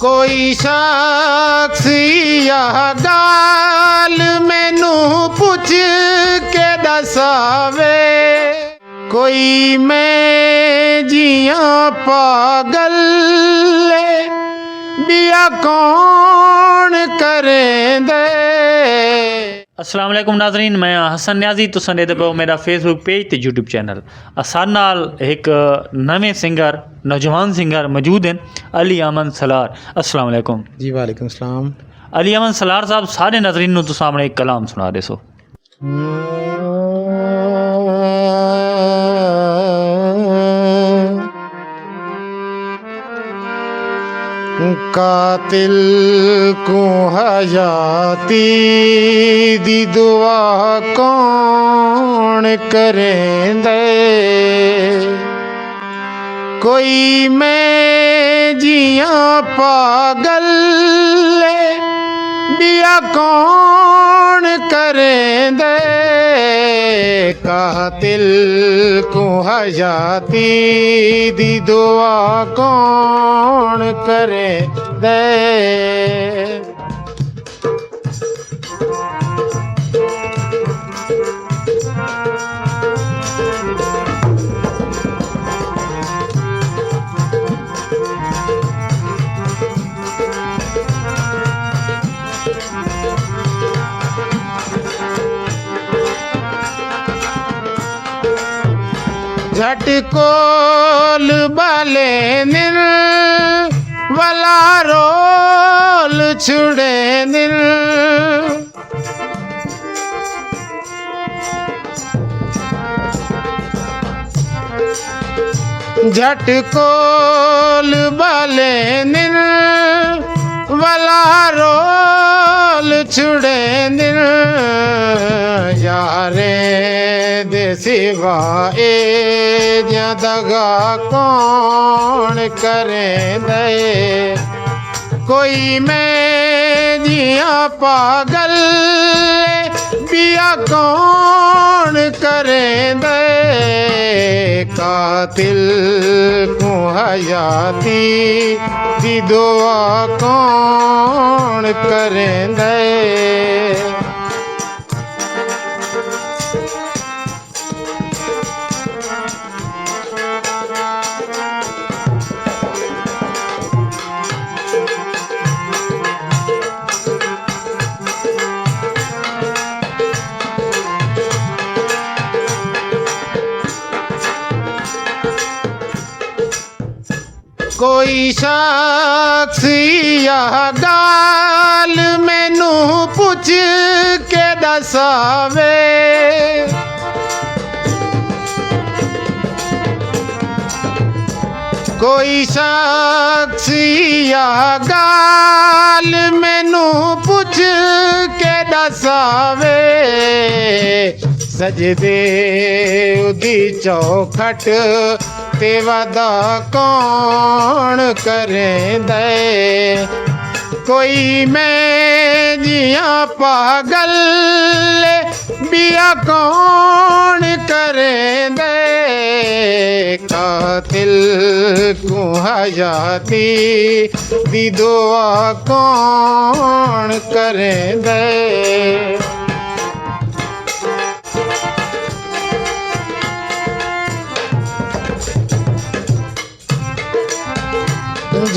ਕੋਈ ਸ਼ਖਸ ਯਾ ਗਾਲ ਮੈਨੂੰ ਪੁੱਛ ਕੇ ਦੱਸਾਵੇ, ਕੋਈ ਮੈਂ ਜੀਆਂ ਪਾਗਲ ਬਿਆ ਕੌਣ ਕਰੇਂਦੇ। अस्सलाम वालेकुम नाज़रीन, मैं हसन न्याजी तुसां दे पे मेरा फेसबुक पेज ते यूट्यूब चैनल। असां नाल एक नवे सिंगर नौजवान सिंगर मौजूद हैं, अली अमन सलार। अस्सलाम वालेकुम जी वालेकुम सलाम। अली अमन सलार साहब, सारे नाज़रीन नूं तुसां अपने एक कलाम सुना दे सो। कातिल को हयाती दी दुआ कौन करेंदे, कोई मैं जिया पागल बिया कौन करेंदे। कातिल को हयाती दी दुआ कौन करेंदे। झटकोल बाले निल वाला रोल छुड़े निल, झटकोल बाले निल वाला रोल छुड़े निल। यारे दे सिवा ए दगा कौन करेंदे, कोई मैं जिया पागल बिया कौन करेंदे। कातिल को हयाती दी दुआ कौन करेंदे। कोई शख्स या गाल मैनू पुछ के दसावे, कोई शख्स या गाल मैनू पुछ के दसावे। सजदे उदी चौखट ते वादा कौन करेंदे, कोई मैं जिया पागल बिया कौन करेंदे। कातिल को हयाती दी दुआ कौन करेंदे।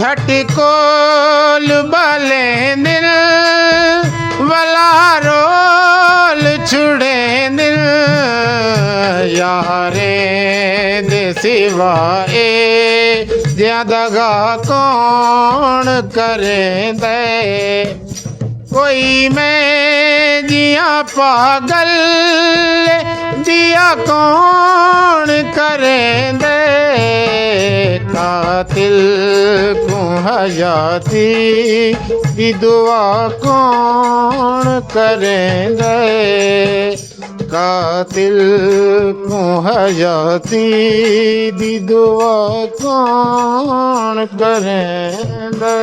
झटकोल बाले दिल वाला रोल छुड़े दिल। यारे दे सिवा ए दगा कौन करेंदे, कोई मैं जिया पागल दिया कौन करेंदे। कातिल को हयाती दी दुआ कौन करेंदे। कातिल को हयाती दी दुआ कौन करेंदे।